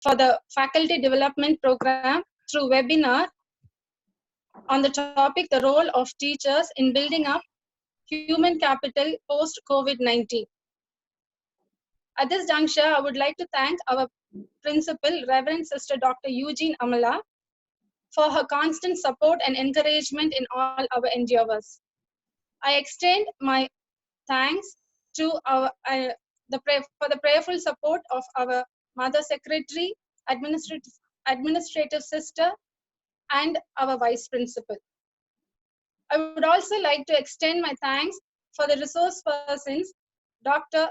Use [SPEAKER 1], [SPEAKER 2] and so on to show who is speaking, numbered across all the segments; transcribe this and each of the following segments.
[SPEAKER 1] for the faculty development program through webinar on the topic, the role of teachers in building up human capital post-COVID-19. At this juncture, I would like to thank our principal, Reverend Sister Dr. Eugene Amala, for her constant support and encouragement in all our endeavors. I extend my thanks to our for the prayerful support of our Mother Secretary, administrative sister, and our Vice Principal. I would also like to extend my thanks for the resource persons, Dr.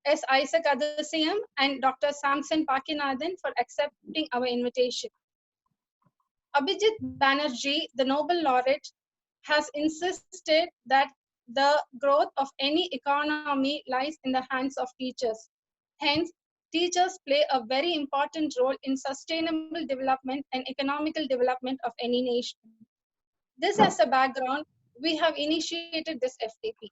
[SPEAKER 1] S. Isaac Adesiyam and Dr. Samson Pakiyanathan, for accepting our invitation. Abhijit Banerjee, the Nobel laureate, has insisted that the growth of any economy lies in the hands of teachers. Hence, teachers play a very important role in sustainable development and economical development of any nation. This as a background, we have initiated this FTP.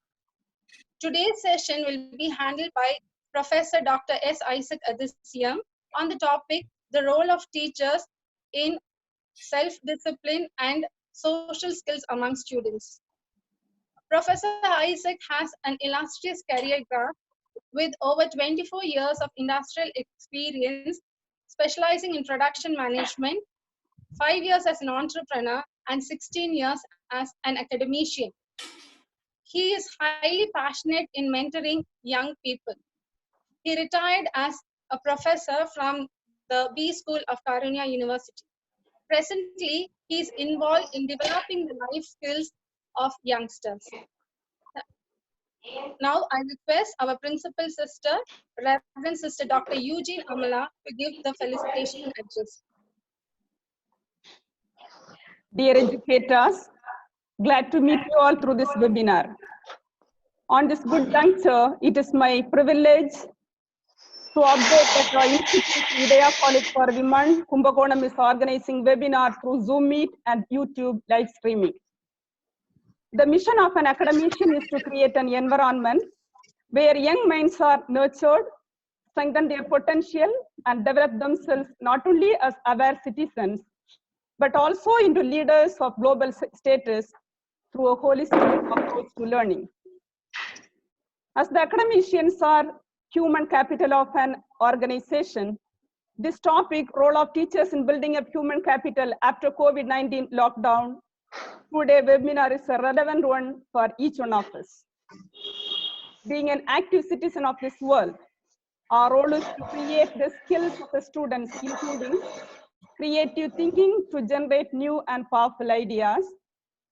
[SPEAKER 1] Today's session will be handled by Professor Dr. S. Isaac Adesiyam on the topic, the role of teachers in self-discipline and social skills among students. Professor Isaac has an illustrious career graph with over 24 years of industrial experience, specializing in production management, 5 years as an entrepreneur, and 16 years as an academician. He is highly passionate in mentoring young people. He retired as a professor from the B School of Karunya University. Presently, he is involved in developing the life skills of youngsters. Now, I request our principal sister, Reverend Sister Dr. Eugene Amala, to give the felicitation address.
[SPEAKER 2] Dear educators, glad to meet you all through this webinar. On this good juncture, it is my privilege to update that our Institute Idhaya College for Women, Kumbakonam, is organizing webinar through Zoom Meet and YouTube live streaming. The mission of an academician is to create an environment where young minds are nurtured, strengthen their potential, and develop themselves not only as aware citizens, but also into leaders of global status through a holistic approach to learning. As the academicians are human capital of an organization, this topic, role of teachers in building up human capital after COVID-19 lockdown, today webinar is a relevant one for each one of us. Being an active citizen of this world, our role is to create the skills of the students, including creative thinking to generate new and powerful ideas,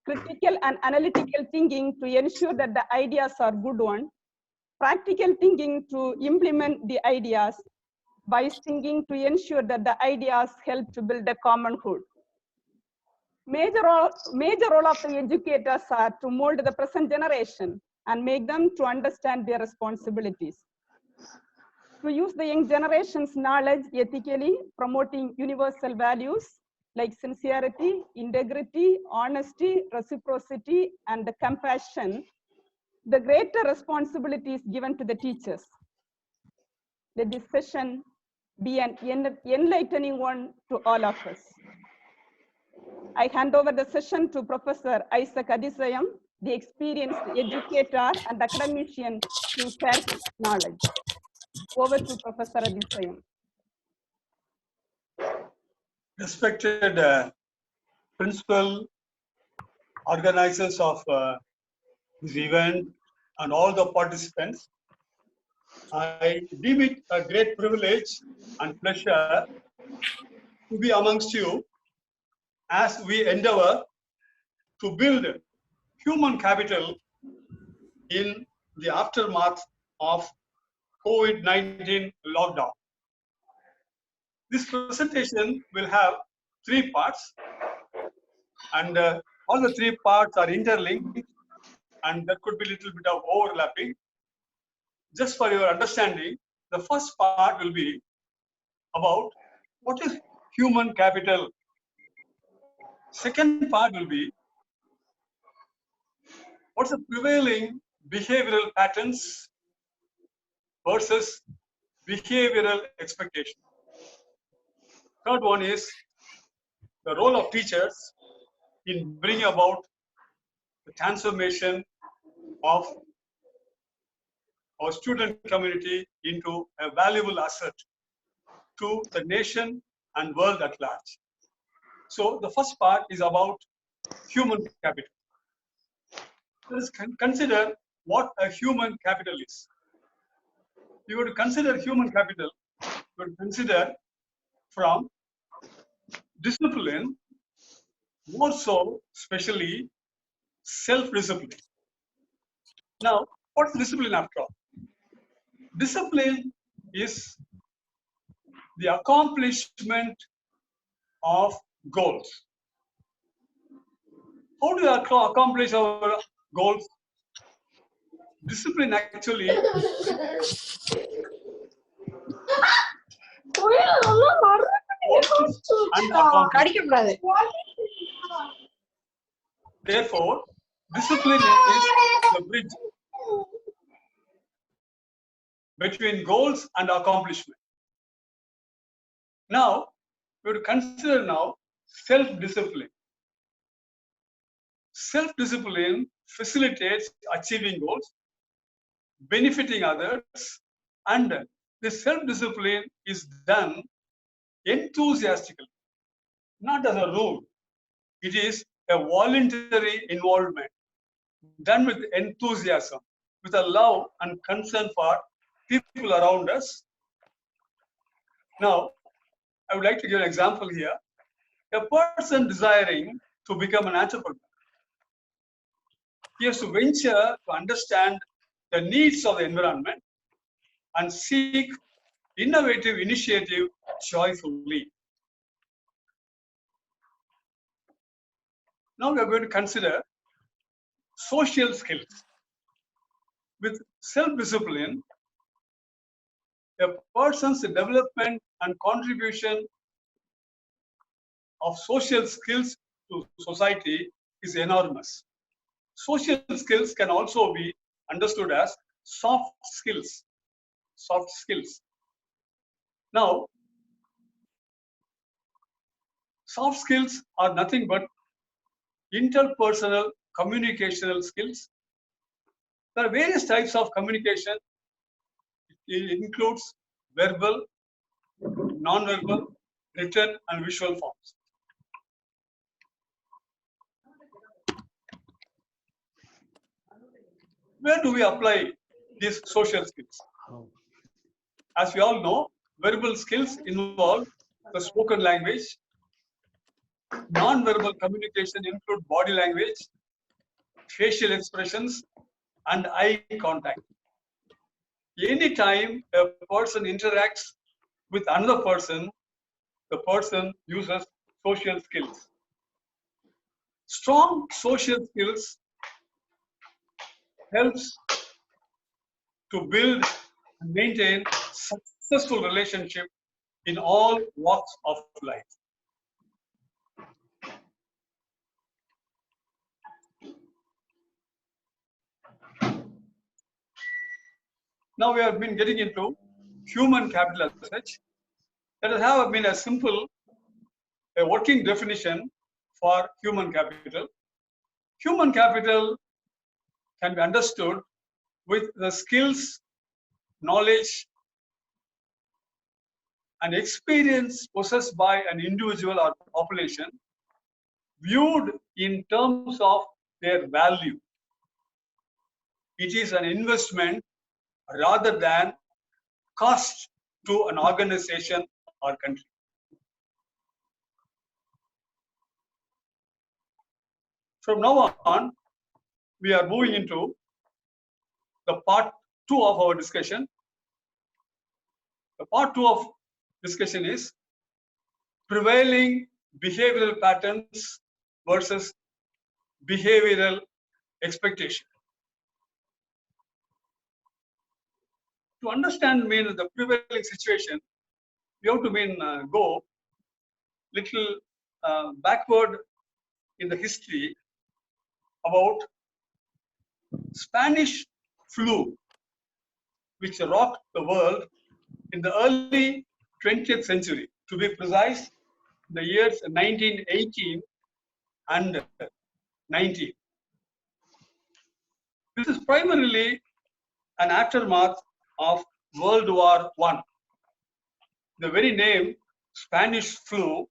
[SPEAKER 2] critical and analytical thinking to ensure that the ideas are good ones, practical thinking to implement the ideas, wise thinking to ensure that the ideas help to build a common good. Major role of the educators are to mold the present generation and make them to understand their responsibilities. To use the young generation's knowledge ethically, promoting universal values like sincerity, integrity, honesty, reciprocity, and compassion, the greater responsibility is given to the teachers. Let this session be an enlightening one to all of us. I hand over the session to Professor Isaac Adesiyam, the experienced educator and academician who shares his knowledge. Over to Professor Adesiyam.
[SPEAKER 3] Respected principal, organizers of this event, and all the participants, I deem it a great privilege and pleasure to be amongst you as we endeavor to build human capital in the aftermath of COVID-19 lockdown. This presentation will have 3 parts, and all the 3 parts are interlinked, and there could be a little bit of overlapping. Just for your understanding, the first part will be about what is human capital. Second part will be what's the prevailing behavioral patterns versus behavioral expectation. Third one is the role of teachers in bringing about the transformation of our student community into a valuable asset to the nation and world at large. So the first part is about human capital. Let us consider what a human capital is. You would consider human capital, you would consider from discipline, more so, especially self-discipline. Now, what's discipline after all? Discipline is the accomplishment of goals. How do you accomplish our goals? Discipline actually and accomplishment. Therefore, discipline is the bridge between goals and accomplishment. Now, we would consider now self-discipline. Self-discipline facilitates achieving goals, benefiting others, and the self-discipline is done enthusiastically, not as a rule. It is a voluntary involvement done with enthusiasm, with a love and concern for people around us. Now, I would like to give an example here. A person desiring to become an entrepreneur, he has to venture to understand the needs of the environment and seek innovative initiative joyfully. Now we are going to consider social skills. With self-discipline, a person's development and contribution of social skills to society is enormous. Social skills can also be understood as soft skills. Soft skills. Now, soft skills are nothing but interpersonal communicational skills. There are various types of communication. It includes verbal, non-verbal, written, and visual forms. Where do we apply these social skills? As we all know, verbal skills involve the spoken language. Non-verbal communication include body language, facial expressions, and eye contact. Anytime a person interacts with another person, the person uses social skills. Strong social skills helps to build and maintain successful relationship in all walks of life. Now we have been getting into human capital as such. Let us have been a simple, a working definition for human capital. Human capital can be understood with the skills, knowledge, and experience possessed by an individual or population viewed in terms of their value. It is an investment rather than cost to an organization or country. From now on, we are moving into the part 2 of our discussion. The part 2 of discussion is prevailing behavioral patterns versus behavioral expectation. To understand the prevailing situation, we have to go little backward in the history about Spanish flu, which rocked the world in the early 20th century. To be precise, the years 1918 and 19. This is primarily an aftermath of World War I. The very name Spanish flu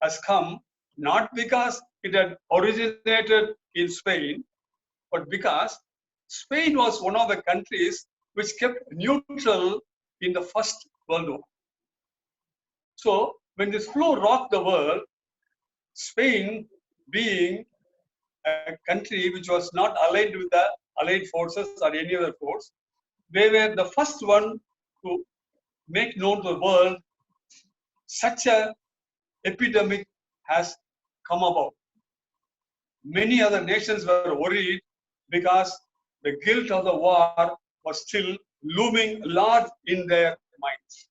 [SPEAKER 3] has come not because it had originated in Spain, but because Spain was one of the countries which kept neutral in the First World War. So when this flu rocked the world, Spain, being a country which was not allied with the Allied forces or any other force, they were the first one to make known to the world such a epidemic has come about. Many other nations were worried because the guilt of the war was still looming large in their minds.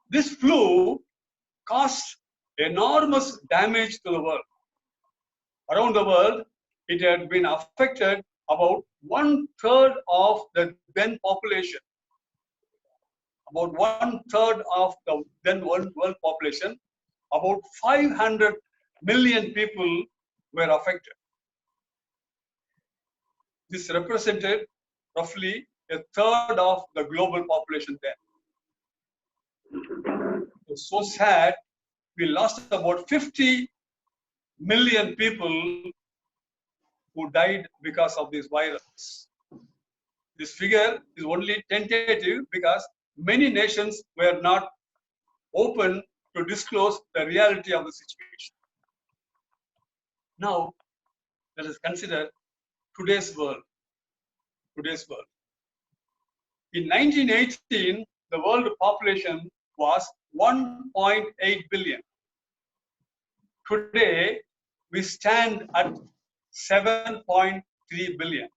[SPEAKER 3] This flu caused enormous damage to the world. Around the world, it had been affected about 1/3 of the then population. About 1/3 of the then world population, about 500 million people were affected. This represented roughly 1/3 of the global population then. It's so sad, we lost about 50 million people who died because of this virus. This figure is only tentative because many nations were not open to disclose the reality of the situation. Now, let us consider today's world. Today's world. In 1918, the world population was 1.8 billion. Today, we stand at 7.3 billion.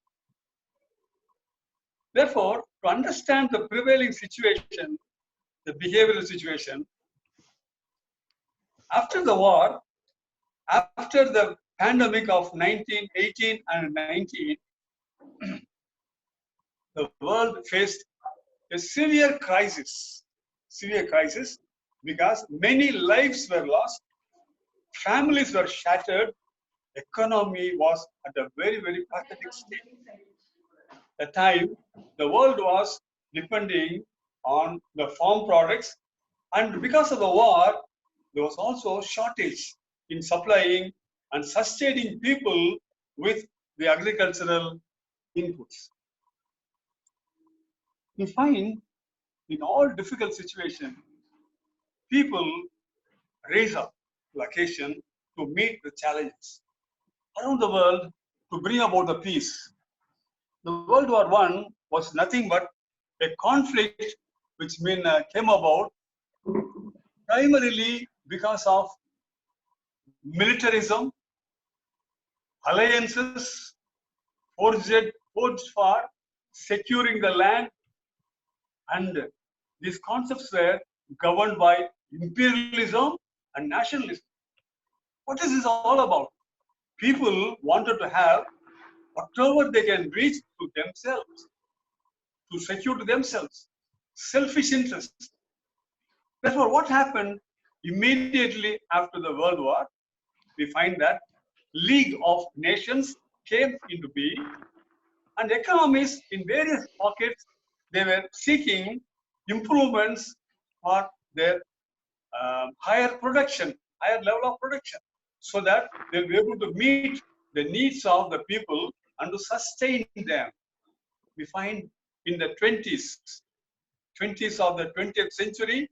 [SPEAKER 3] Therefore, to understand the prevailing situation, the behavioral situation, after the war, after the pandemic of 1918 and 19, the world faced a severe crisis because many lives were lost, families were shattered, economy was at a very, very pathetic state. At the time, the world was depending on the farm products, and because of the war, there was also shortage in supplying and sustaining people with the agricultural inputs. We find in all difficult situations, people raise up the occasion to meet the challenges around the world to bring about the peace. The World War I was nothing but a conflict which came about primarily because of militarism, alliances forged for securing the land, and these concepts were governed by imperialism and nationalism. What is this all about? People wanted to have whatever they can reach to themselves, to secure to themselves, selfish interests. Therefore, what happened immediately after the World War? We find that League of Nations came into being, and economies in various pockets, they were seeking improvements for their higher production, higher level of production, so that they'll be able to meet the needs of the people and to sustain them. We find in the 20s of the 20th century,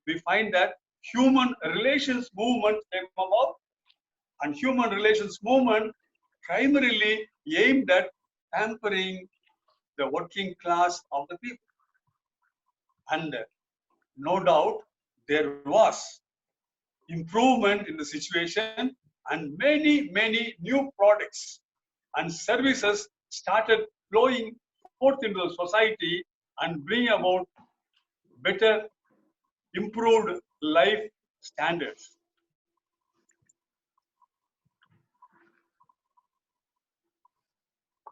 [SPEAKER 3] we find that human relations movement came about, and human relations movement primarily aimed at pampering the working class of the people. And no doubt there was improvement in the situation, and many new products and services started flowing forth into the society and bring about better, improved life standards.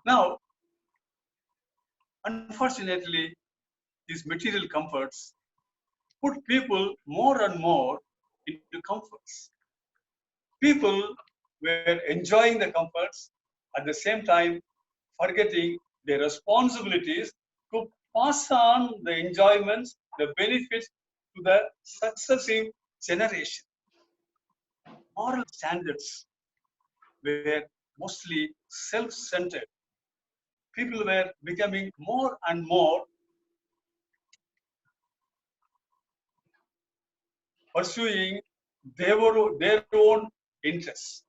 [SPEAKER 3] Now, unfortunately, these material comforts put people more and more into comforts. People were enjoying the comforts at the same time forgetting their responsibilities to pass on the enjoyments, the benefits to the successive generation. Moral standards were mostly self-centered. People were becoming more and more pursuing their own interests.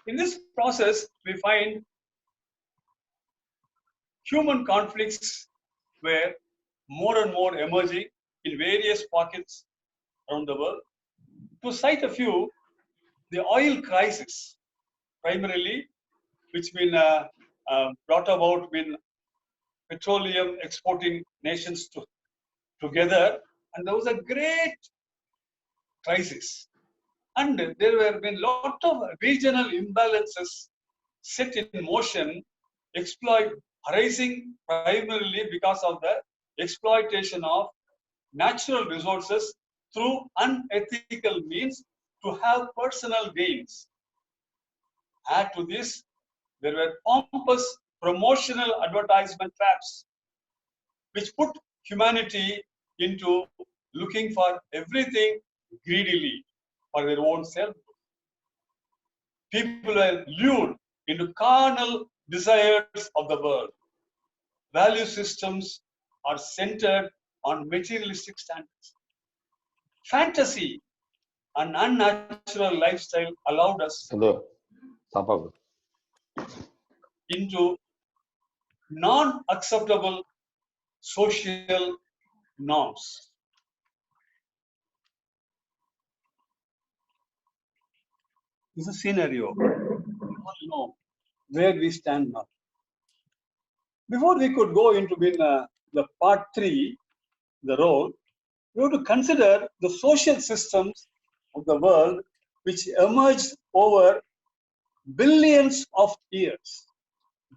[SPEAKER 3] In this process, we find human conflicts were more and more emerging in various pockets around the world. To cite a few, the oil crisis, primarily, which been brought about when petroleum exporting nations together, and there was a great crisis. And there have been a lot of regional imbalances set in motion, arising primarily because of the exploitation of natural resources through unethical means to have personal gains. Add to this, there were pompous promotional advertisement traps, which put humanity into looking for everything greedily for their own self. People were lured into carnal desires of the world. Value systems are centered on materialistic standards. Fantasy and unnatural lifestyle allowed us into non-acceptable social norms. This is a scenario. We all know where we stand now. Before we could go into the part 3, the role, we have to consider the social systems of the world which emerged over billions of years.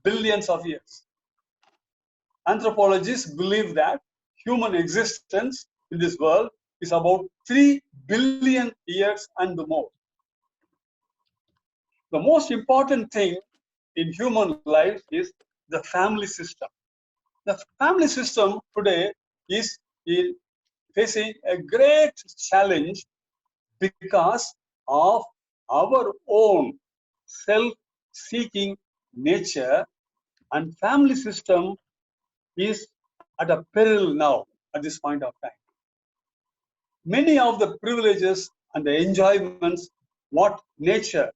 [SPEAKER 3] Billions of years. Anthropologists believe that human existence in this world is about 3 billion years and more. The most important thing in human life is the family system. The family system today is facing a great challenge because of our own self-seeking nature, and family system is at a peril now at this point of time. Many of the privileges and the enjoyments what nature,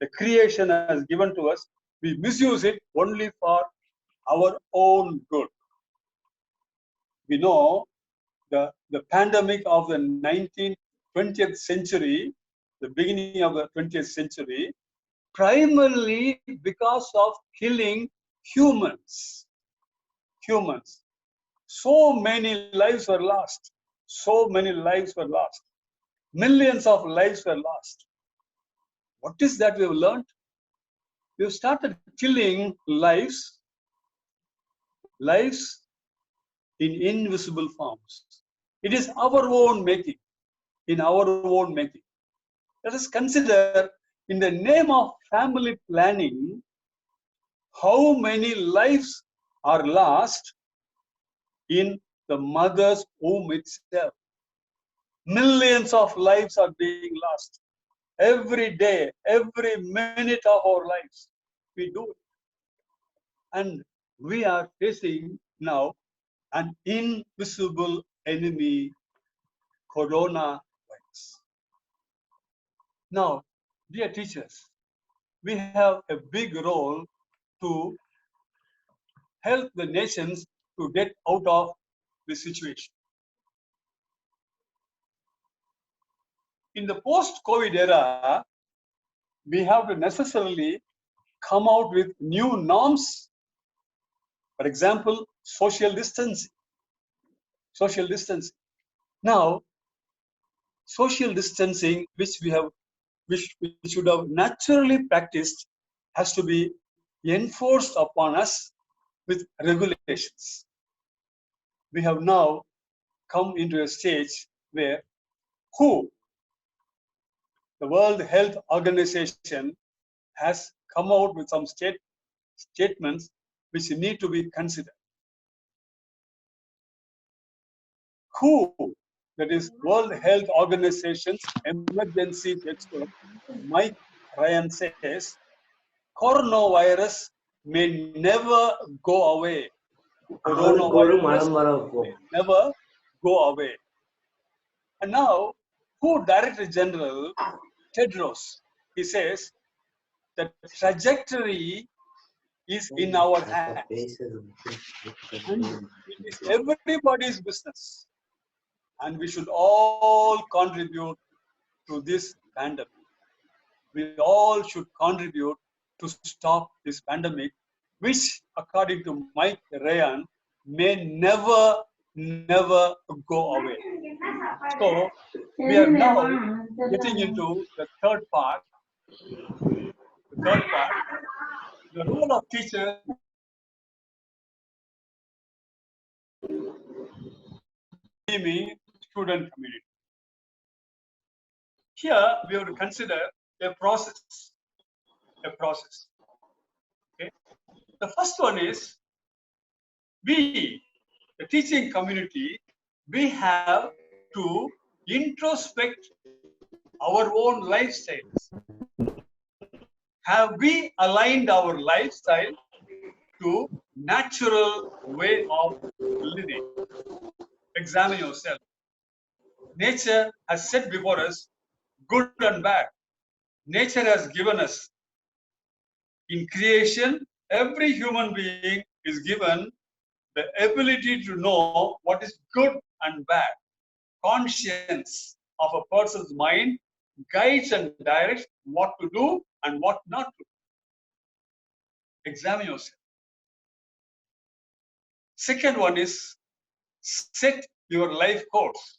[SPEAKER 3] the creation has given to us, we misuse it only for our own good. We know the pandemic of the 20th century, the beginning of the 20th century, primarily because of killing humans. Humans. So many lives were lost. So many lives were lost. Millions of lives were lost. What is that we have learned? We have started killing lives in invisible forms. It is our own making, in our own making. Let us consider, in the name of family planning, how many lives are lost in the mother's womb itself. Millions of lives are being lost. Every day, every minute of our lives, we do it. And we are facing now an invisible enemy, coronavirus. Now, dear teachers, we have a big role to help the nations to get out of this situation. In the post-COVID era, we have to necessarily come out with new norms. For example, social distancing. Social distancing. Now, social distancing, which we should have naturally practiced, has to be enforced upon us with regulations. We have now come into a stage where WHO, the World Health Organization, has come out with some statements which need to be considered. WHO, that is World Health Organization's emergency expert, Mike Ryan says, coronavirus may never go away. Coronavirus may never go away. And now, WHO Director General Tedros, he says, the trajectory is in our hands. And it is everybody's business. And we should all contribute to this pandemic. We all should contribute to stop this pandemic, which, according to Mike Ryan, may never go away. So we are now getting into the third part. The third part, the role of teachers in the student community. Here we have to consider a process. Okay. The first one is we, the teaching community, we have to introspect our own lifestyles. Have we aligned our lifestyle to natural way of living? Examine yourself. Nature has set before us good and bad. Nature has given us. In creation, every human being is given the ability to know what is good and bad. Conscience of a person's mind guides and directs what to do and what not to do. Examine yourself. Second one is set your life course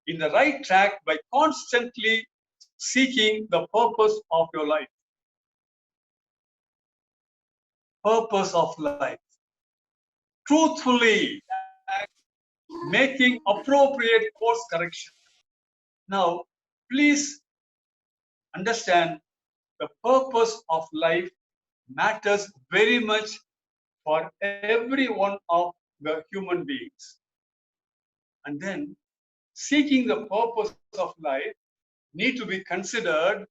[SPEAKER 3] in the right track by constantly seeking the purpose of your life. Purpose of life. Truthfully making appropriate course correction. Now, please understand the purpose of life matters very much for every one of the human beings. And then seeking the purpose of life need to be considered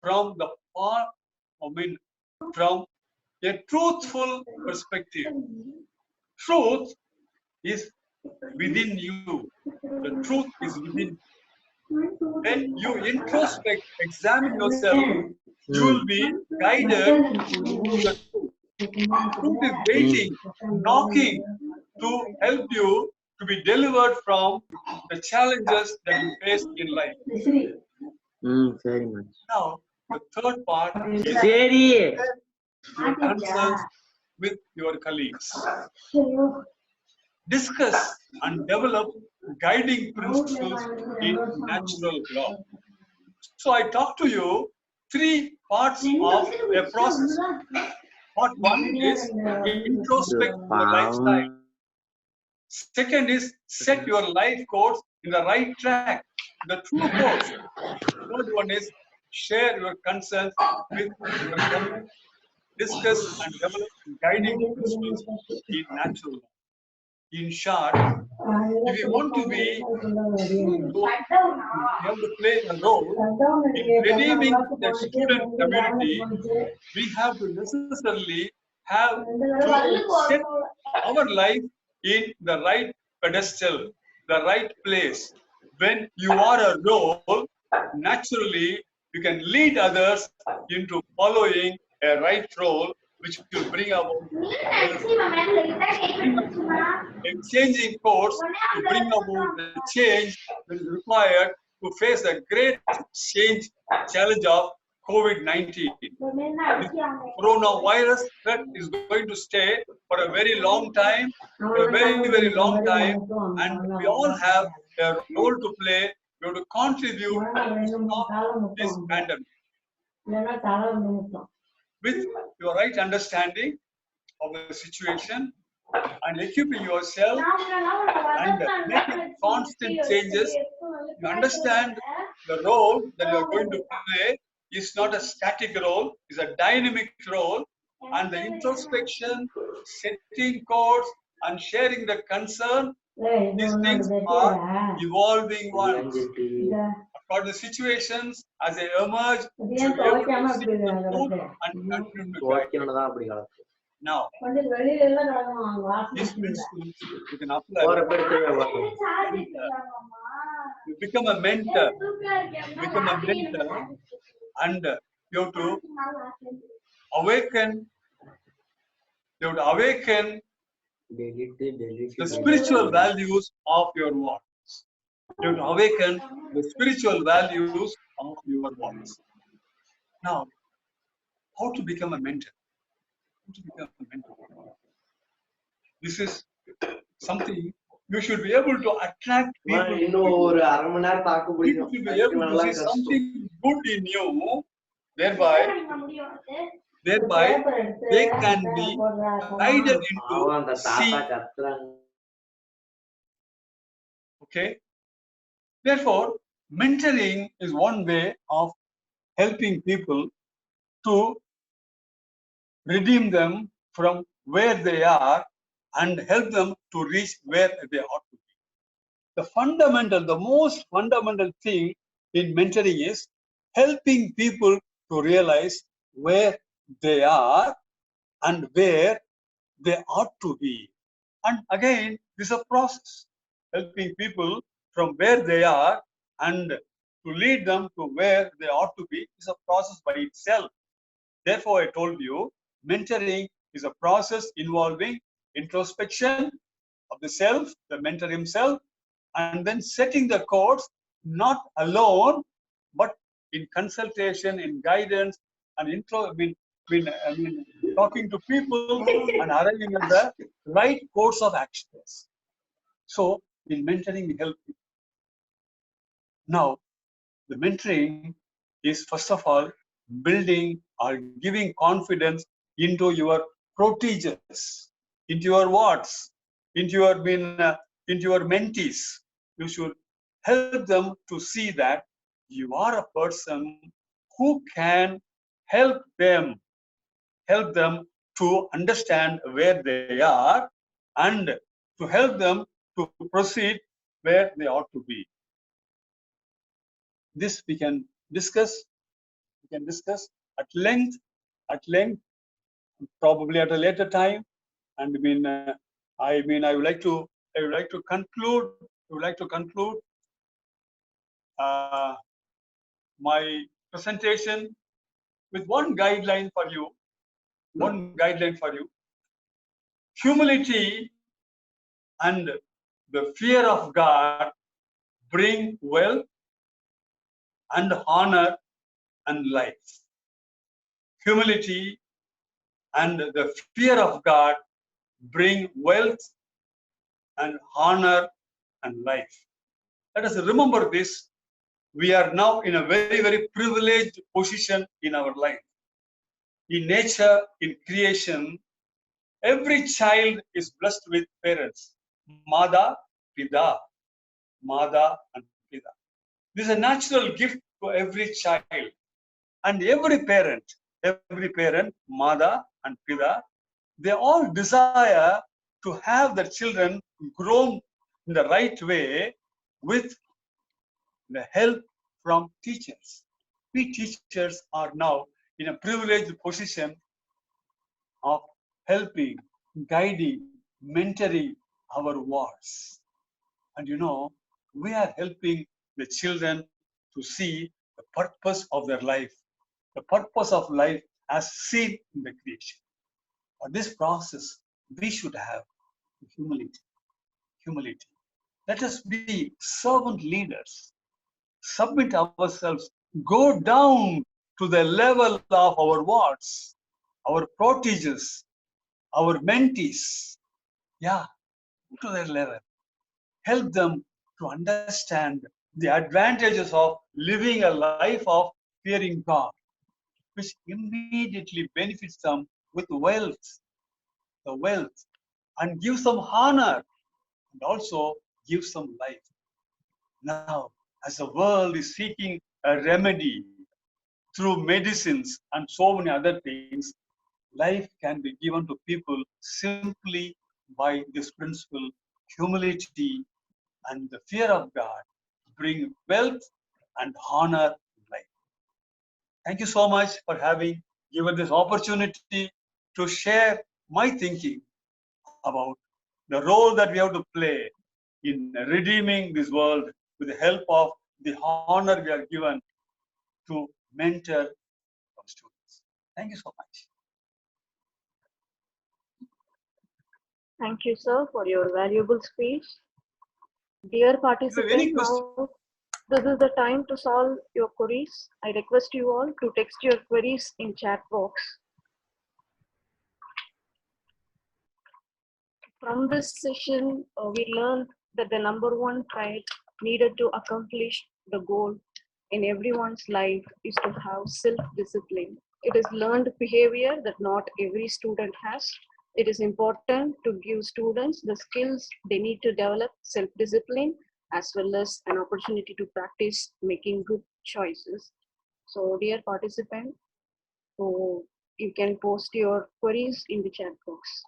[SPEAKER 3] from the from a truthful perspective. Truth is within you. The truth is within you. When you introspect, examine yourself, you will be guided to the truth. Truth is waiting, knocking to help you to be delivered from the challenges that you face in life.
[SPEAKER 4] Very much.
[SPEAKER 3] Now, the third part is share your concerns with your colleagues. Discuss and develop guiding principles in natural law. So I talk to you three parts of a process. Part one is introspect your lifestyle. Second is set your life course in the right track, the true course. Third one is share your concerns with your community. Discuss and develop guiding principles in natural law. In short, if you want to be, you have to play a role in redeeming the student community, we have to necessarily have to set our life in the right pedestal, the right place. When you are a role, naturally you can lead others into following a right role, which will bring about a changing course to bring about the change that is required to face the great change challenge of COVID-19. This coronavirus threat is going to stay for a very long time, for a very long time, and we all have a role to play. We have to contribute to stop this pandemic. With your right understanding of the situation, and equipping yourself and making constant changes. You understand the role that you are going to play is not a static role, it's a dynamic role, and the introspection, setting codes, and sharing the concern, these things are evolving ones. For the situations as they emerge, you should be able to see the truth and continue to guide it. Now, these principles you can apply. You become a mentor. Become a mentor, and you have to awaken. You have to awaken the spiritual values of your words. You have to awaken the spiritual values of your words. Now, how to become a mentor? How to become a mentor? This is something you should be able to attract people. People should be able to see something good in you, thereby they can be guided into see. Okay. Therefore, mentoring is one way of helping people to redeem them from where they are and help them to reach where they ought to be. The most fundamental thing in mentoring is helping people to realize where they are and where they ought to be. And again, this is a process, helping people from where they are and to lead them to where they ought to be is a process by itself. Therefore, I told you, mentoring is a process involving introspection of the self, the mentor himself, and then setting the course, not alone, but in consultation, in guidance, and talking to people and arriving at the right course of actions. So, in mentoring, we help people. Now, the mentoring is first of all building or giving confidence into your proteges, into your wards, into your mentees. You should help them to see that you are a person who can help them to understand where they are and to help them to proceed where they ought to be. This we can discuss at length, probably at a later time. And I would like to conclude my presentation with one guideline for you. Humility and the fear of God bring wealth and honor and life. Humility and the fear of God bring wealth and honor and life. Let us remember this. We are now in a very, very privileged position in our life. In nature, in creation, every child is blessed with parents. Mada, Pida. Mada and Pida. This is a natural gift to every child. And every parent, Mada and Pida, they all desire to have their children grown in the right way with the help from teachers. We teachers are now in a privileged position of helping, guiding, mentoring our wards. And we are helping the children to see the purpose of their life, the purpose of life as seen in the creation. For this process, we should have humility. Let us be servant leaders. Submit ourselves. Go down to the level of our wards, our proteges, our mentees. Yeah, to their level. Help them to understand the advantages of living a life of fearing God, which immediately benefits them with wealth. The wealth and give some honor and also give some life. Now, as the world is seeking a remedy through medicines and so many other things, life can be given to people simply by this principle: humility and the fear of God bring wealth and honor in life. Thank you so much for having given this opportunity to share my thinking about the role that we have to play in redeeming this world with the help of the honor we are given to mentor our students. Thank you so much.
[SPEAKER 5] Thank you, sir, for your valuable speech. Dear
[SPEAKER 3] Any
[SPEAKER 5] participant,
[SPEAKER 3] question?
[SPEAKER 5] now this is the time to solve your queries. I request you all to text your queries in chat box. From this session, we learned that the number one trait needed to accomplish the goal in everyone's life is to have self-discipline. It is learned behavior that not every student has. It is important to give students the skills they need to develop self-discipline as well as an opportunity to practice making good choices. So, dear participant, so you can post your queries in the chat box.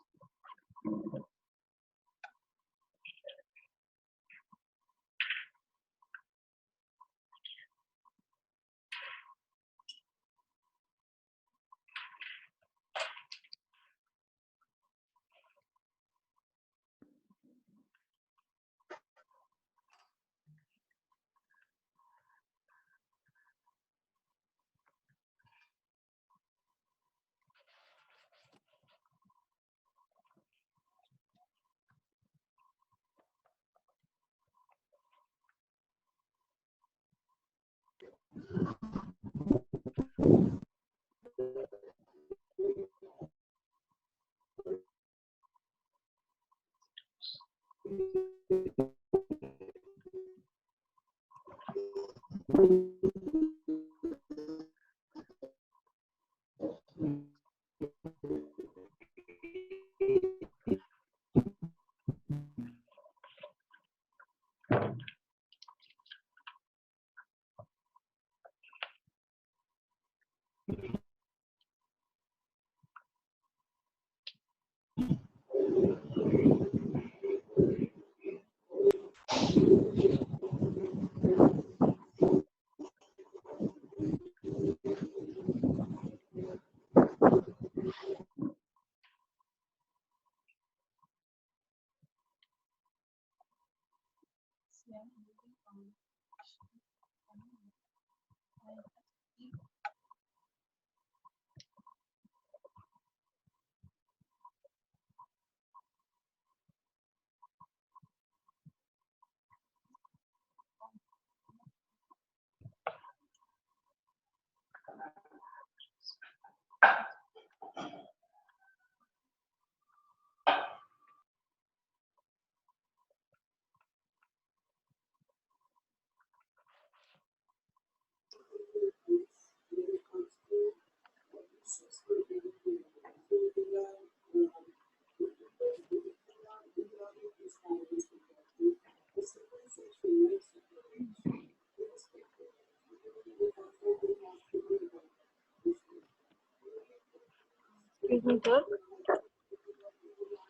[SPEAKER 5] Excuse me, sir.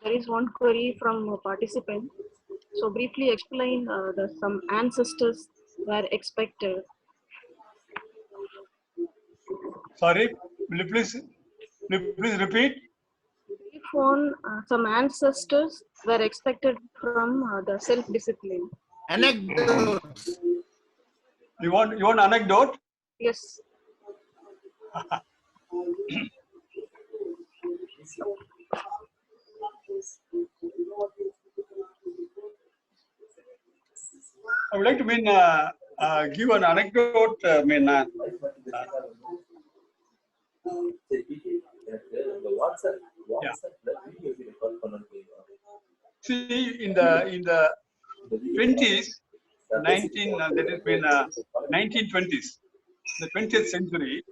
[SPEAKER 5] There is one query from a participant. So briefly explain some ancestors were expected.
[SPEAKER 3] Sorry, will you please repeat?
[SPEAKER 5] Brief on some ancestors were expected from the self-discipline.
[SPEAKER 6] Anecdotes.
[SPEAKER 3] You want anecdote?
[SPEAKER 5] Yes.
[SPEAKER 3] I would like to give an anecdote. Yeah. See, in the 20s, 1920s, the 20th century.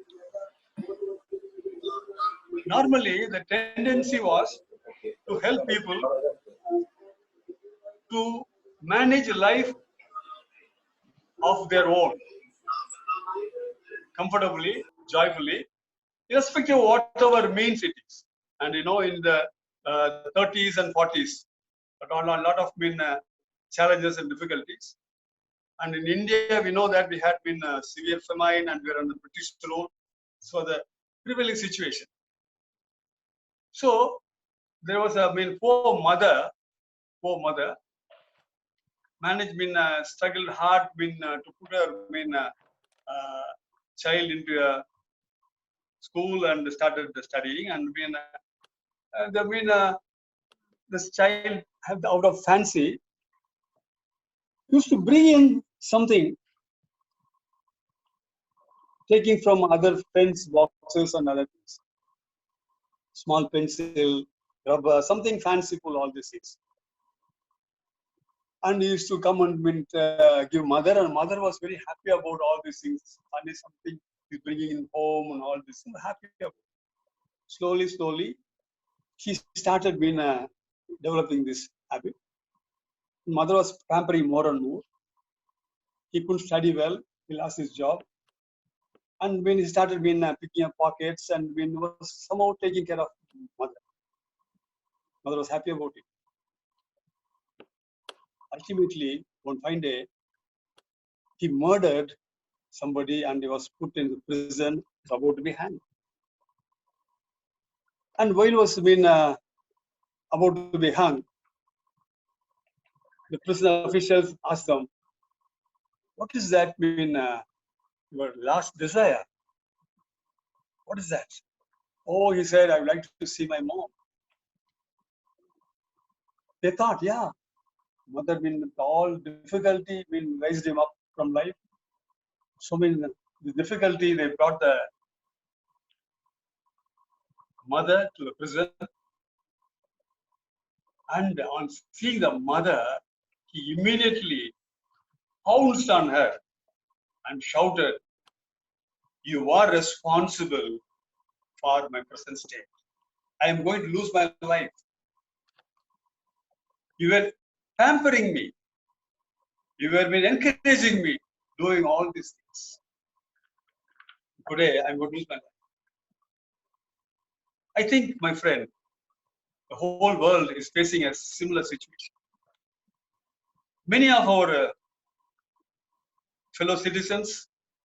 [SPEAKER 3] Normally, the tendency was to help people to manage life of their own comfortably, joyfully, irrespective of whatever means it is. And in the 30s and 40s, a lot of challenges and difficulties. And in India, we know that we had been severe famine and we were under British rule. So the prevailing situation. So there was a poor mother, managed struggled hard to put her child into a school and started studying, and this child had out of fancy used to bring in something, taking from other friends' boxes and other things, small pencil, rubber, something fanciful, all these things. And he used to come and give mother, and mother was very happy about all these things. Funny something he's bringing in home and all this. Happy about. Slowly, he started developing this habit. Mother was pampering more and more. He couldn't study well. He lost his job. And when he started picking up pockets and when was somehow taking care of mother. Mother was happy about it. Ultimately, one fine day, he murdered somebody and he was put in prison, about to be hanged. And while he was about to be hung, the prison officials asked them, "What is that your last desire? What is that?" Oh, he said, "I would like to see my mom." They thought, yeah, mother with all difficulty raised him up from life. So the difficulty, they brought the mother to the prison, and on seeing the mother, he immediately pounced on her and shouted, "You are responsible for my present state. I am going to lose my life. You were pampering me. You were encouraging me, doing all these things. Today, I'm going to lose my life." I think, my friend, the whole world is facing a similar situation. Many of our fellow citizens,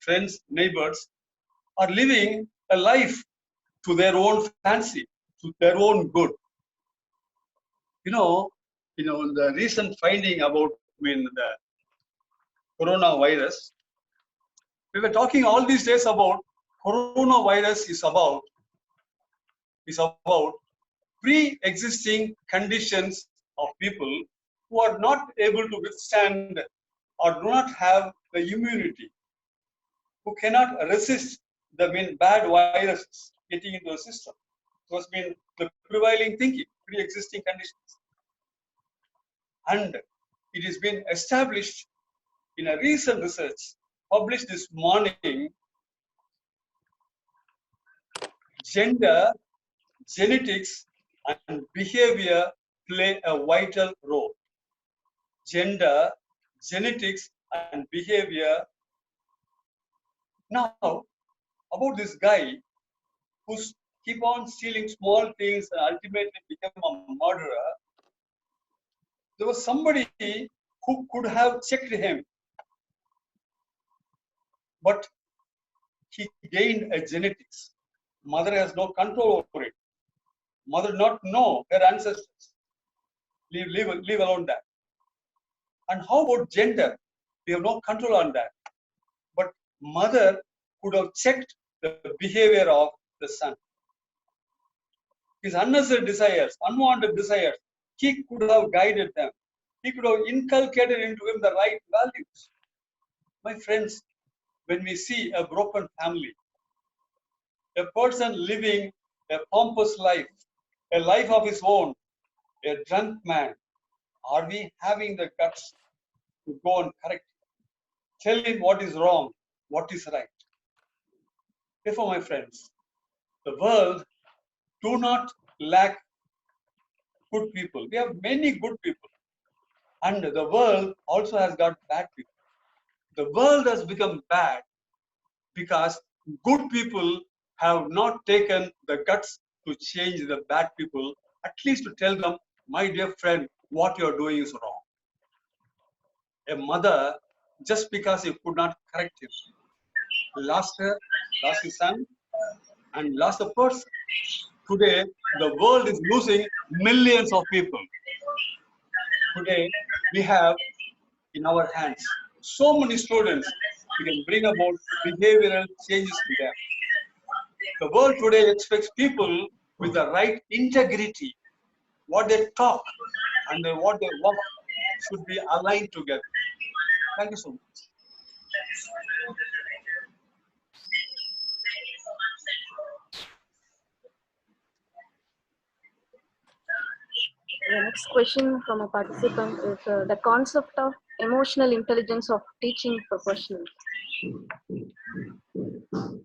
[SPEAKER 3] friends, neighbors are living a life to their own fancy, to their own good. The recent finding about the coronavirus, we were talking all these days about coronavirus is about pre-existing conditions of people who are not able to withstand or do not have the immunity, who cannot resist the bad viruses getting into the system. It was the prevailing thinking, pre-existing conditions. And it has been established in a recent research published this morning, gender, genetics, and behavior play a vital role. Gender, genetics, and behavior. Now, about this guy who keep on stealing small things and ultimately become a murderer, there was somebody who could have checked him, but he gained a genetics. Mother has no control over it. Mother not know her ancestors. Leave alone that. And how about gender? We have no control on that. But mother could have checked the behavior of the son. His unnecessary desires, unwanted desires, he could have guided them. He could have inculcated into him the right values. My friends, when we see a broken family, a person living a pompous life, a life of his own, a drunk man, are we having the guts to go and correct him, tell him what is wrong, what is right? Therefore, my friends, the world do not lack good people. We have many good people. And the world also has got bad people. The world has become bad because good people have not taken the guts to change the bad people, at least to tell them, my dear friend, what you're doing is wrong. A mother, just because he could not correct him, lost her, lost his son, and lost the person. Today, the world is losing millions of people. Today, we have in our hands so many students. We can bring about behavioral changes to them. The world today expects people with the right integrity. What they talk and what they walk should be aligned together. Thank you so much.
[SPEAKER 5] The next question from a participant is the concept of emotional intelligence of teaching professionals.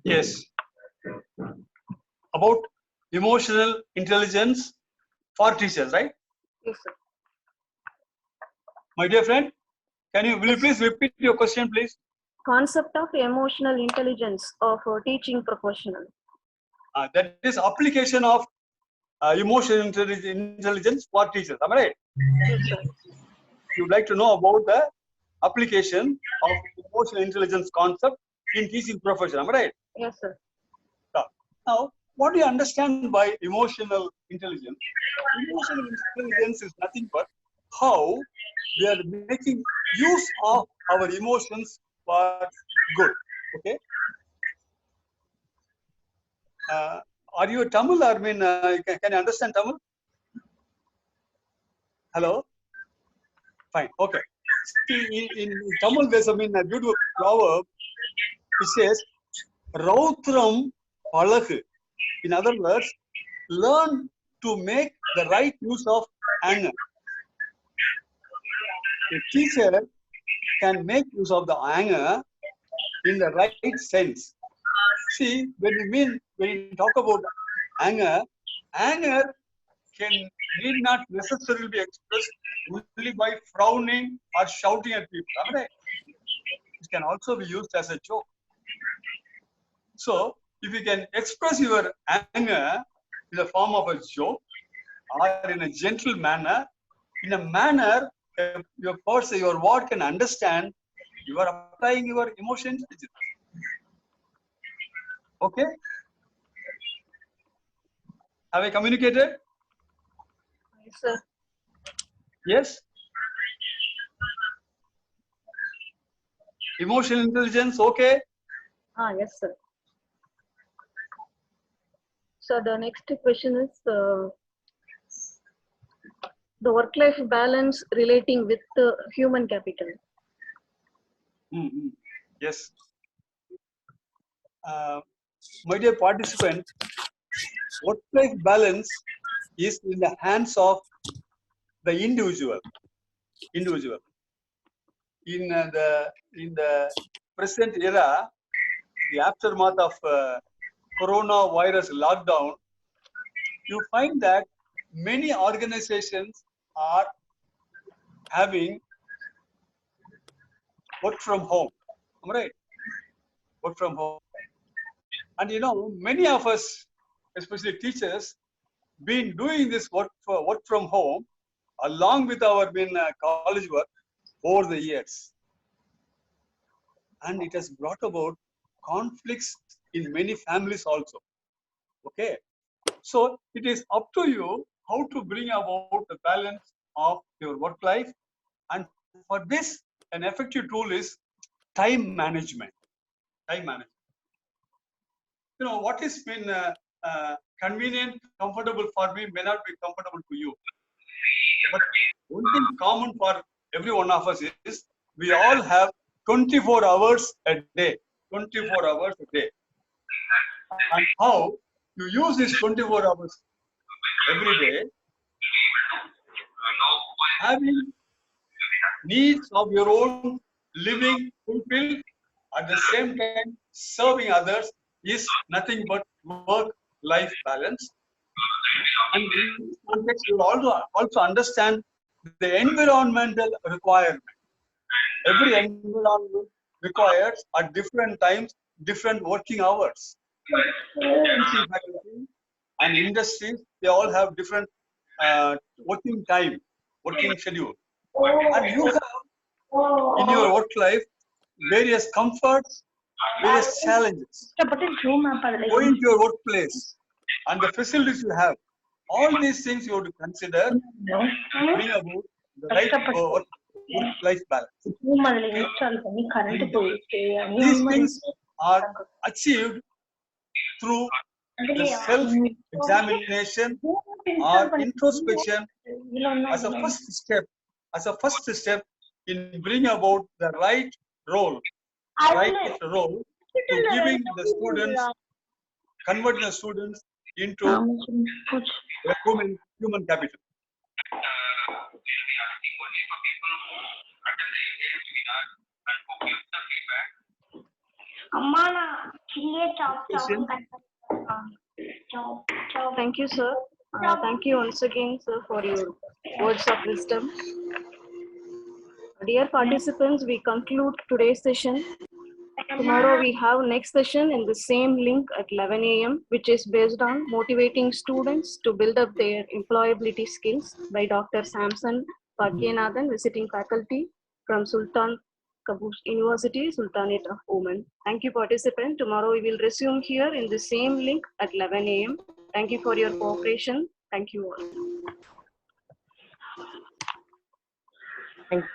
[SPEAKER 3] Yes. About emotional intelligence for teachers, right?
[SPEAKER 5] Yes, sir.
[SPEAKER 3] My dear friend, will you please repeat your question, please?
[SPEAKER 5] Concept of emotional intelligence of a teaching professional.
[SPEAKER 3] That is application of emotional intelligence for teachers. Am I right?
[SPEAKER 5] Yes, sir.
[SPEAKER 3] You would like to know about the application of emotional intelligence concept in teaching profession. Am I right?
[SPEAKER 5] Yes, sir.
[SPEAKER 3] Now, what do you understand by emotional intelligence? Emotional intelligence is nothing but how we are making use of our emotions for good. Okay. Are you a Tamil? Or can you understand Tamil? Hello. Fine. Okay. See, in Tamil, there's a beautiful proverb. It says, "Rautram palagu." In other words, learn to make the right use of anger. A teacher can make use of the anger in the right sense. See, when you talk about anger, anger need not necessarily be expressed only by frowning or shouting at people. Right? It can also be used as a joke. So, if you can express your anger in the form of a joke or in a gentle manner, in a manner your person, your word can understand, you are applying your emotional intelligence. Okay? Have I communicated?
[SPEAKER 5] Yes, sir.
[SPEAKER 3] Yes? Emotional intelligence, okay?
[SPEAKER 5] Yes, sir. So the next question is the work-life balance relating with human capital.
[SPEAKER 3] Yes. My dear participant, work-life balance is in the hands of the individual. In the present era, the aftermath of coronavirus lockdown, you find that many organizations are having work from home. Am I right? Work from home. And many of us, especially teachers, been doing this work from home along with our college work over the years. And it has brought about conflicts in many families also. Okay. So it is up to you how to bring about the balance of your work life. And for this, an effective tool is time management. Time management. What is been convenient, comfortable for me may not be comfortable to you. But one thing common for every one of us is we all have 24 hours a day. 24 hours a day. And how you use these 24 hours every day, having needs of your own living fulfilled, at the same time serving others is nothing but work-life balance. And in this context, you will also understand the environmental requirement. Every environment requires at different times, different working hours. Teaching faculty and industries, they all have different working time, working schedule. And you have in your work life various comforts, various challenges. Going to your workplace and the facilities you have, all these things you have to consider to bring about the right work-life balance. These things are achieved through the self-examination or introspection as a first step in bringing about the right role to giving the students, converting the students into a human capital.
[SPEAKER 5] Thank you, sir. Thank you once again, sir, for your words of wisdom. Dear participants, we conclude today's session. Tomorrow we have next session in the same link at 11 a.m., which is based on motivating students to build up their employability skills by Dr. Samson, Pakiyanathan, visiting faculty from Sultan Qaboos University, Sultanate of Oman. Thank you, participant. Tomorrow we will resume here in the same link at 11 a.m. Thank you for your cooperation. Thank you all.
[SPEAKER 7] Thank you.